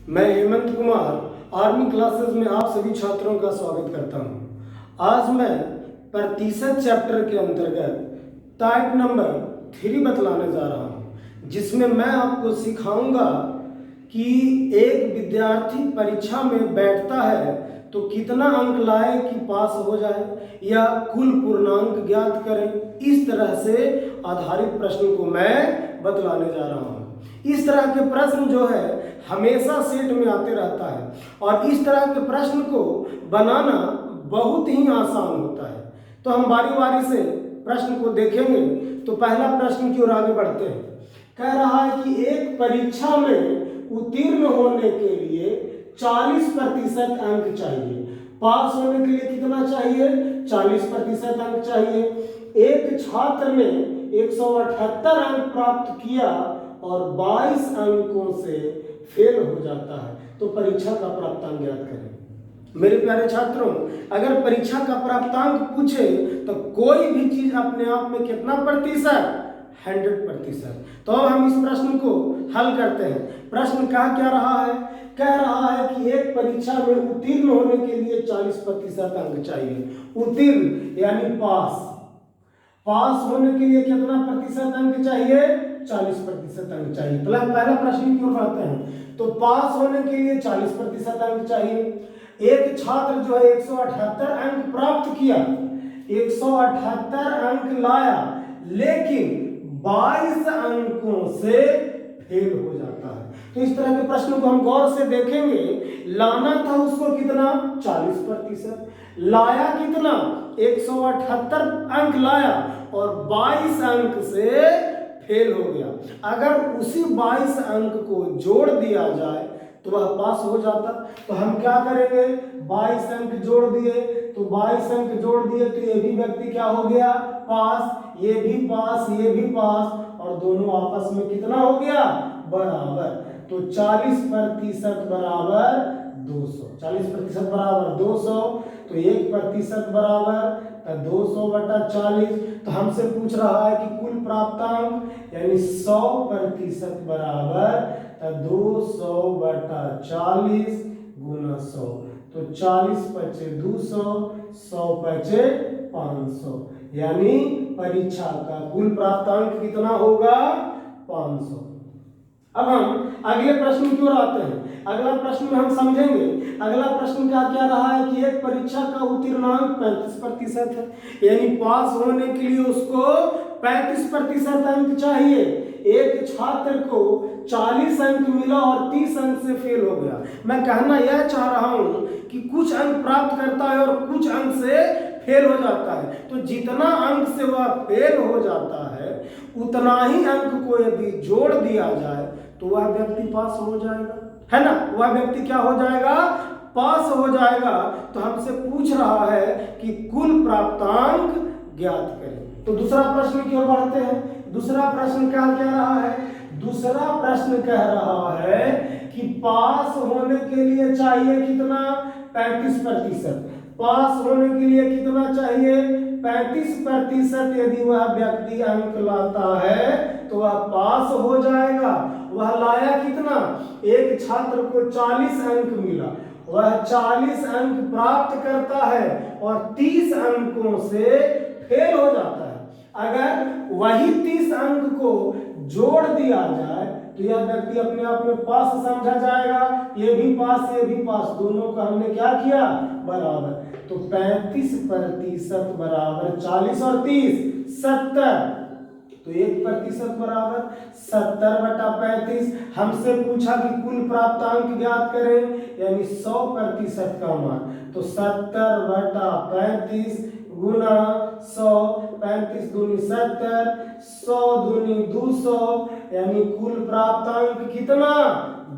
मैं Hemant Kumar army classes में आप सभी छात्रों का स्वागत करता हूं। आज मैं प्रतिशत चैप्टर के अंतर्गत टाइप नंबर 3 बतलाने जा रहा हूं, जिसमें मैं आपको सिखाऊंगा कि एक विद्यार्थी परीक्षा में बैठता है तो कितना अंक लाए कि पास हो जाए या कुल पूर्णांक ज्ञात करें। इस तरह से आधारित प्रश्न को मैं बतलाने जा रहा हूं। इस तरह के प्रश्न जो है हमेशा सेट में आते रहता है और इस तरह के प्रश्न को बनाना बहुत ही आसान होता है। तो हम बारी बारी से प्रश्न को देखेंगे। तो पहला प्रश्न की ओर आगे बढ़ते हैं। कह रहा है कि एक परीक्षा में उत्तीर्ण होने के लिए 40% अंक चाहिए। पास होने के लिए कितना चाहिए? 40% अंक चाहिए। एक छात्र ने 178 अंक प्राप्त किया और 22 अंकों से फेल हो जाता है, तो परीक्षा का प्राप्तांक ज्ञात करें। मेरे प्यारे छात्रों, अगर परीक्षा का प्राप्तांक पूछे तो कोई भी चीज अपने आप में कितना प्रतिशत? 100%। तो अब हम इस प्रश्न को हल करते हैं। प्रश्न कह रहा है? कह रहा है कि एक परीक्षा में उत्तीर्ण होने के लिए 40% अंक चाहिए। उत्तीर्ण यानी पास। पास होने के लिए कितना प्रतिशत अंक चाहिए? 40% अंक चाहिए। पहला प्रश्न की ओर बढ़ते हैं। तो पास होने के लिए 40% अंक चाहिए। एक छात्र जो है 178 अंक प्राप्त किया, 178 अंक लाया, लेकिन 22 अंकों से फेल हो जाता है। तो इस तरह के प्रश्न को हम गौर से देखेंगे। लाना था उसको कितना? 40%। लाया कितना? 178 अंक लाया और 22 अंक से फेल हो गया। अगर उसी 22 अंक को जोड़ दिया जाए तो वह पास हो जाता। तो हम क्या करेंगे? 22 अंक जोड़ दिए, तो 22 अंक जोड़ दिए तो ये भी व्यक्ति क्या हो गया? पास। ये भी पास, ये भी पास, और दोनों आपस में कितना हो गया? बराबर। तो 40% बराबर 200। 40% बराबर 200, तो 1% बराबर 200/40। तो हमसे पूछ रहा है कि कुल प्राप्तांक यानी 100% बराबर 200/40 गुना 100। तो 40×5 200, 100×5 500, यानी परीक्षा का कुल प्राप्तांक कितना होगा? 500। अब हम अगले प्रश्न की ओर आते हैं। अगला प्रश्न में हम समझेंगे। अगला प्रश्न क्या रहा है कि एक परीक्षा का उत्तीर्णांक 35% है, यानी पास होने के लिए उसको 35% अंक चाहिए। एक छात्र को 40 अंक मिला और 30 अंक से फेल हो गया। मैं कहना यह चाह रहा हूं कि कुछ अंक प्राप्त करता है और कुछ अंक से फेल हो जाता है। तो जितना अंक से वह फेल हो जाता है उतना ही अंक को यदि जोड़ दिया जाए तो वह व्यक्ति पास हो जाएगा, है ना? वह व्यक्ति क्या हो जाएगा? पास हो जाएगा। तो हमसे पूछ रहा है कि कुल प्राप्तांक ज्ञात करें। तो दूसरा प्रश्न की ओर बढ़ते हैं। दूसरा प्रश्न क्या कह रहा है? दूसरा प्रश्न कह रहा है कि पास होने के लिए चाहिए कितना? 35%। पास होने के लिए कितना चाहिए? 35%। यदि वह व्यक्ति अंक लाता है तो वह पास हो जाएगा। वह लाया कितना? एक छात्र को 40 अंक मिला, वह 40 अंक प्राप्त करता है और 30 अंकों से फेल हो जाता है। अगर वही 30 अंक को जोड़ दिया जाए तो यह व्यक्ति अपने आप में पास समझा जाएगा। ये भी पास, ये भी पास, दोनों का हमने क्या किया? बराबर। तो 35% बराबर 40 और 30 70। तो 1% बराबर 70/35। हमसे पूछा कि कुल प्राप्तांक ज्ञात करें, यानी 100% का मान। तो 70/35 गुना 100, 35 दूनी 70, 100 दूनी 200, यानी कुल प्राप्तांक कितना?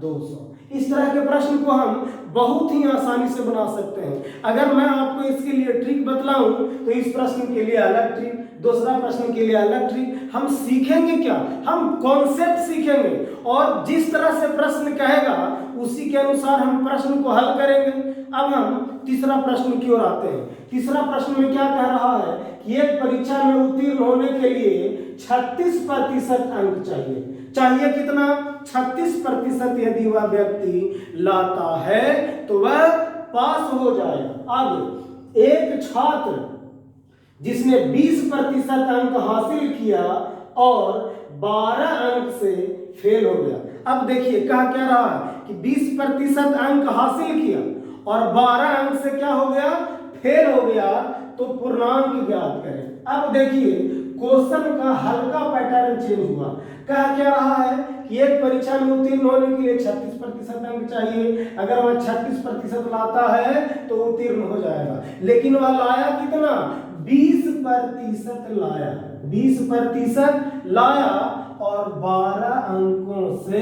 200। इस तरह के प्रश्न को हम बहुत ही आसानी से बना सकते हैं। अगर मैं आपको इसके लिए ट्रिक बतलाऊं तो इस प्रश्न के लिए अलग ट्रिक, दूसरा प्रश्न के लिए अलग ट्रिक। हम सीखेंगे क्या? हम कॉन्सेप्ट सीखेंगे और जिस तरह से प्रश्न कहेगा उसी के अनुसार हम प्रश्न को हल करेंगे। अब हम तीसरा प्रश्न की ओर आते हैं। तीसरा प्रश्न में क्या कह रहा है कि एक परीक्षा में उत्तीर्ण होने के लिए 36% अंक चाहिए। चाहिए कितना 36% यदि वह व्यक्ति लाता है तो वह पास हो जाएगा। आगे, एक छात्र जिसने 20% अंक हासिल किया और 12 अंक से फेल हो गया। अब देखिए कहा क्या रहा है कि 20% अंक हासिल किया और 12 अंक से क्या हो गया, फेल हो गया, तो पूर्णांक ज्ञात करें। अब देखिए क्वेश्चन का हल्का पैटर्न चेंज हुआ। कहा क्या रहा है कि एक परीक्षा में उत्तीर्ण होने के लिए 36% अंक चाहिए, अगर वह 36% लाता है तो उत्तीर्ण हो जाएगा, लेकिन वह लाया कितना, 20% लाया, 20% लाया और 12 अंकों से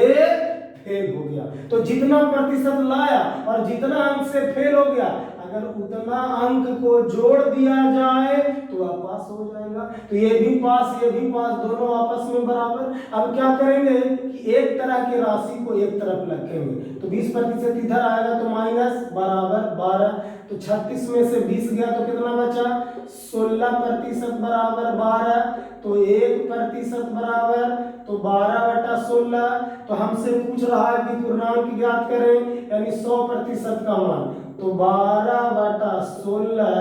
फेल हो गया। तो जितना प्रतिशत लाया और जितना अंक से फेल हो गया, अगर उतना अंक को जोड़ दिया जाए तो वह पास हो जाएगा। तो ये भी पास दोनों आपस में बराबर। अब क्या करेंगे कि एक तरह की राशि को एक तरफ रखेंगे, तो 20% इधर आएगा तो माइनस बराबर 12, तो 36 में से 20 गया तो कितना बचा, 16% बराबर 12, तो 1% बराबर तो 12/16। तो हमसे पूछ रहा है कि पूर्णांक ज्ञात करें, यानी 100% का मान, तो 12/16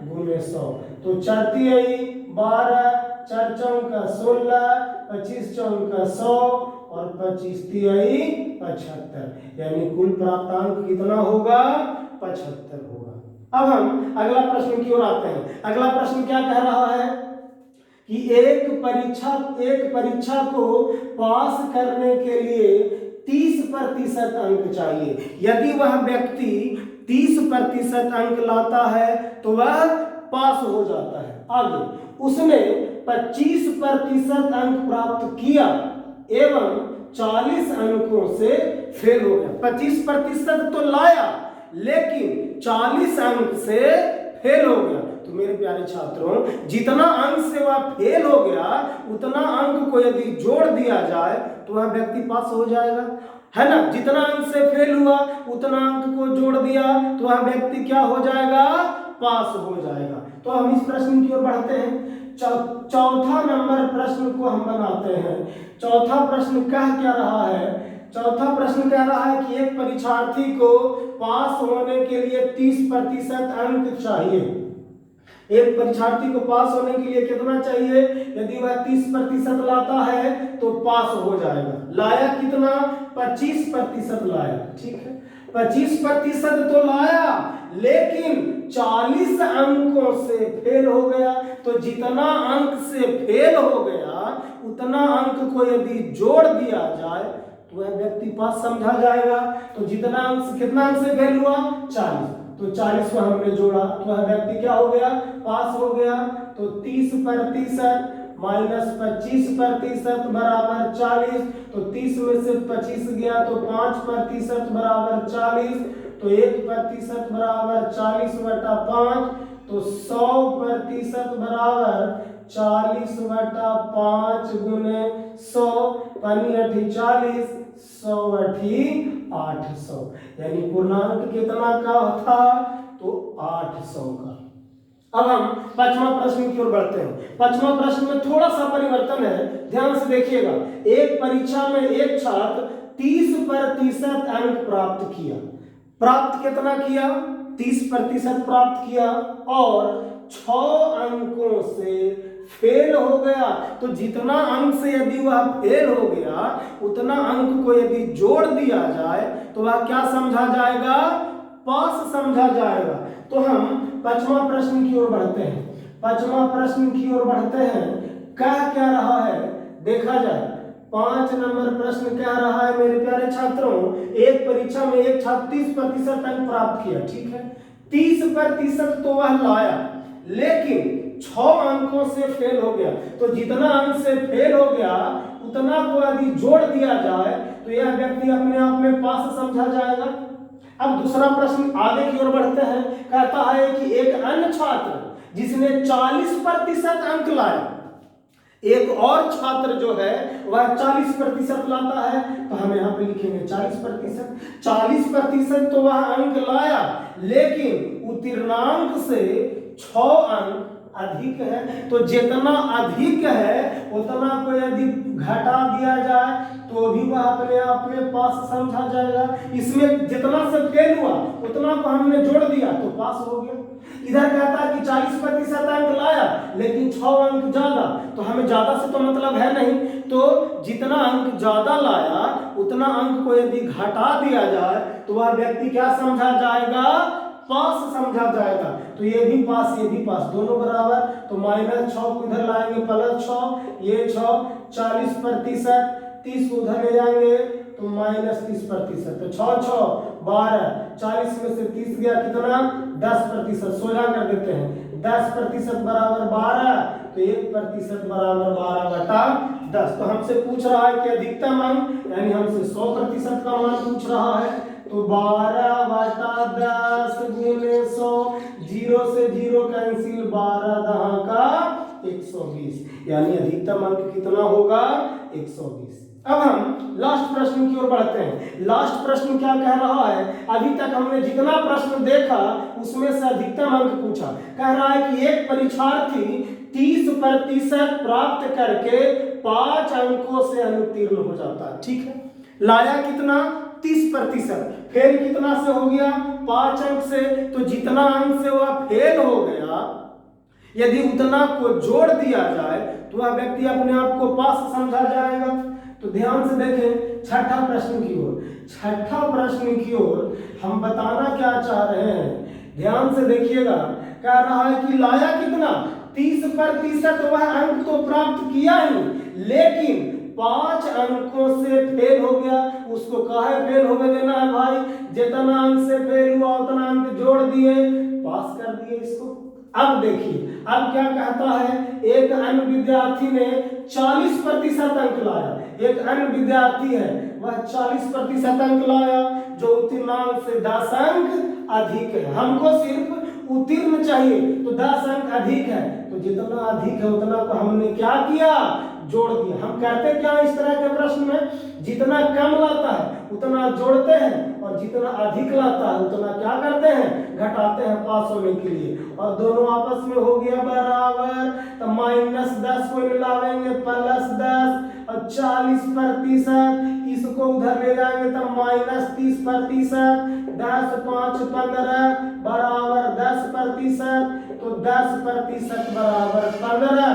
गुने 100, तो चरती आई 12, 4 चौका 16, 25 चौका 100 और 25 तिहाई 75, यानी कुल प्राप्तांक कितना होगा, 75 होगा। अब हम अगला प्रश्न की ओर आते हैं। अगला प्रश्न क्या कह रहा है कि एक परीक्षा को पास करने के लिए 30% अंक चाहिए। यदि वह व्यक्ति 30% अंक लाता है तो वह पास हो जाता है। आगे, उसने 25% अंक प्राप्त किया एवं 40 अंकों से फेल हो गया। 25% तो लाया लेकिन 40 अंक से फेल हो गया। तो मेरे प्यारे छात्रों, जितना अंक से वह फेल हो गया उतना अंक को यदि जोड़ दिया जाए तो वह व्यक्ति पास हो जाएगा, है ना। जितना अंक से फेल हुआ उतना अंक को जोड़ दिया तो वह व्यक्ति क्या हो जाएगा, पास हो जाएगा। तो हम इस प्रश्न की ओर बढ़ते हैं। चौथा नंबर प्रश्न को हम बनाते हैं। चौथा प्रश्न कह क्या रहा है, चौथा प्रश्न कह रहा है कि एक परीक्षार्थी को पास होने के लिए 30% अंक चाहिए। एक परीक्षार्थी को पास होने के लिए कितना चाहिए, यदि वह 30% लाता है तो पास हो जाएगा। लाया कितना, 25% लाया, ठीक है, 25% तो लाया लेकिन 40 अंकों से फेल हो गया। तो जितना अंक से फेल हो गया उतना अंक को यदि जोड़ दिया जाए तो वह व्यक्ति पास समझा जाएगा। तो जितना अंक, कितना अंक से फेल हुआ, 40, तो 40 को हमने जोड़ा तो वह व्यक्ति क्या हो गया, पास हो गया। तो 30% माइनस 25% बराबर 40, तो 30 में से 25 गया तो 5% बराबर 40, तो 1% बराबर 40/5, तो 100% बराबर 40/5 गुने 100, 40, 100/800, यानी पूर्णांक कितना का था, तो 800 का। अब हम पांचवा प्रश्न की ओर बढ़ते हैं। पांचवा प्रश्न में थोड़ा सा परिवर्तन है, ध्यान से देखिएगा। एक परीक्षा में एक छात्र 30% अंक प्राप्त किया। प्राप्त कितना किया, 30% प्राप्त किया और 6 अंकों से फेल हो गया। तो जितना अंक से यदि वह फेल हो गया उतना अंक को यदि जोड़ दिया जाए तो वह क्या समझा जाएगा, पास समझा जाएगा। तो हम पांचवा प्रश्न की ओर बढ़ते हैं। पांचवा प्रश्न की ओर बढ़ते हैं, क्या रहा है देखा जाए। 5 नंबर प्रश्न क्या रहा है मेरे प्यारे छात्रों, एक परीक्षा में एक छात्र 30% अंक प्राप्त किया, ठीक है, 30% तो वह लाया लेकिन 6 अंकों से फेल हो गया। तो जितना अंक से फेल हो गया उतना को यदि जोड़ दिया जाए तो यह व्यक्ति अपने आप में पास समझा जाएगा। अब दूसरा प्रश्न आगे की ओर बढ़ते हैं। कहता है कि एक अन्य छात्र जिसने 40% अंक लाया, एक और छात्र जो है वह 40% लाता है, तो हम यहाँ पे लिखेंगे 40%। 40% तो वह अंक लाया लेकिन उत्तीर्णांक से 6 अंक अधिक है, तो जितना अधिक है उतना को यदि घटा दिया जाए तो भी वह अपने आप में पास समझा जाएगा। इसमें जितना से फेल हुआ उतना को हमने जोड़ दिया तो पास हो गया। इधर कहता है कि 40% अंक लाया लेकिन 6 अंक ज्यादा, तो हमें ज्यादा से तो मतलब है नहीं, तो जितना अंक ज्यादा लाया उतना अंक को यदि घटा दिया जाए तो वह व्यक्ति क्या समझा जाएगा, पास समझा जाएगा। तो ये भी पास ये भी पास, दोनों बराबर, तो -6 को इधर लाएंगे +6, ये 6, 40%, 30 को उधर ले जाएंगे तो -30%, तो 6 6 12, 40 में से 30 गया कितना, 10%, 16 कर देते हैं, 10% बराबर 12, तो 1% बराबर 12/10। तो हमसे पूछ रहा है कि अधिकतम अंक, यानी हमसे 100% का मान पूछ रहा है, तो 12/10 गुने 100, 0 से 0 कैंसिल, 12 दहा का 120, यानी अधिकतम अंक कितना होगा, 120। अब हम लास्ट प्रश्न की ओर बढ़ते हैं। लास्ट प्रश्न क्या कह रहा है, अभी तक हमने जितना प्रश्न देखा उसमें से अधिकतम अंक पूछा। कह रहा है कि एक परीक्षार्थी 30% प्राप्त करके 5 अंकों से अनुत्तीर्ण हो जाता है। ठीक है, लाया कितना, 30%, फेल कितना से हो गया, 5 अंक से, तो जितना अंक से वह फेल हो गया यदि उतना को जोड़ दिया जाए तो वह व्यक्ति अपने आप को पास समझा जाएगा। तो ध्यान से देखें छठा प्रश्न की ओर, छठा प्रश्न की ओर हम बताना क्या चाह रहे हैं, ध्यान से देखिएगा। कह रहा है कि लाया कितना, 30%, वह अंक तो प्राप्त किया ही लेकिन 5 अंकों से फेल हो गया। उसको काहे फेल होने देना है भाई, जितना अंक से फेल हुआ उतना अंक जोड़ दिए, पास कर दिए इसको। अब देखिए, अब क्या कहता है, एक अन्य विद्यार्थी ने 40% अंक लाया, एक अन्य विद्यार्थी है वह 40% अंक लाया, जो उत्तीर्णांक से 10 अंक अधिक है। हमको सिर्फ उत्तीर्ण चाहिए, तो 10 अंक अधिक है, तो जितना अधिक है उतना को हमने क्या किया, जोड़ दिया। हम कहते क्या इस तरह के प्रश्न में, जितना कम लाता है उतना जोड़ते हैं और जितना अधिक लाता है उतना क्या करते हैं, घटाते हैं पास होने के लिए। और दोनों आपस में हो गया बराबर, तो -10 को मिलावेंगे +10 और 40%, इसको उधर ले जाएंगे तो -30%, 10 5 15 बराबर 10%, तो 10% बराबर 15,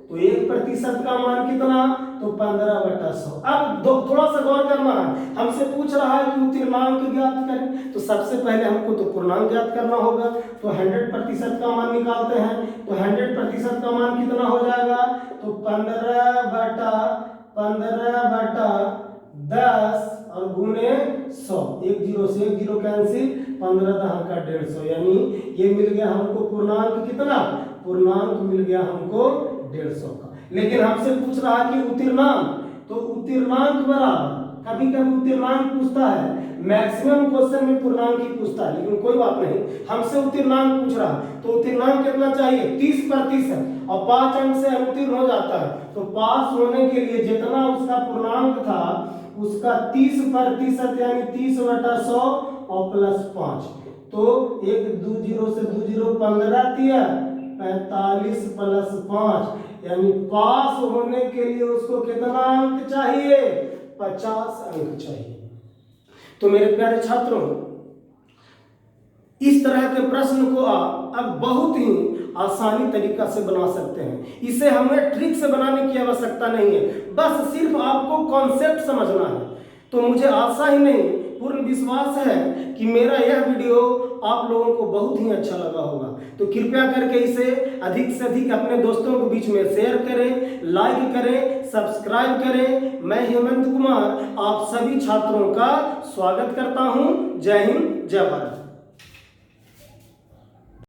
तो 1% का मान कितना, तो 15/100। अब थोड़ा सा गौर करना है, हमसे पूछ रहा है कि उत्तीर्णांक ज्ञात करें, तो सबसे पहले हमको तो पूर्णांक ज्ञात करना होगा। तो 100% का मान निकालते हैं, तो 100% का मान कितना हो जाएगा, तो 15/10 और गुने 100, 1 0 से 1 0 कैंसिल, 15 दहा का 150, यानी ये मिल गया हमको पूर्णांक कितना, पूर्णांक मिल गया हमको 150 का। लेकिन हमसे पूछ रहा है कि उत्तीर्णांक, तो उत्तीर्णांक बराबर, कभी कभी उत्तीर्णांक पूछता है, मैक्सिमम क्वेश्चन में पूर्णांक ही पूछता है, लेकिन कोई बात नहीं, हमसे उत्तीर्णांक पूछ रहा है, तो उत्तीर्णांक कितना चाहिए, 30%, और 5 अंक से उत्तीर्ण हो जाता है। तो पास होने के लिए जितना उसका पूर्णांक था उसका 30%, यानी 30/100 और +5, तो 1 2 0 से 2 0 15 दिया, 45 + 5, यानी पास होने के लिए उसको कितना अंक चाहिए, 50 अंक चाहिए। तो मेरे प्यारे छात्रों, इस तरह के प्रश्न को आप अब बहुत ही आसानी तरीका से बना सकते हैं। इसे हमें ट्रिक से बनाने की आवश्यकता नहीं है, बस सिर्फ आपको कॉन्सेप्ट समझना है। तो मुझे आशा ही नहीं, पूर्ण विश्वास है कि मेरा यह वीडियो आप लोगों को बहुत ही अच्छा लगा होगा। तो कृपया करके इसे अधिक से अधिक अपने दोस्तों के बीच में शेयर करें, लाइक करें, सब्सक्राइब करें। मैं हेमंत कुमार आप सभी छात्रों का स्वागत करता हूं। जय हिंद, जय भारत।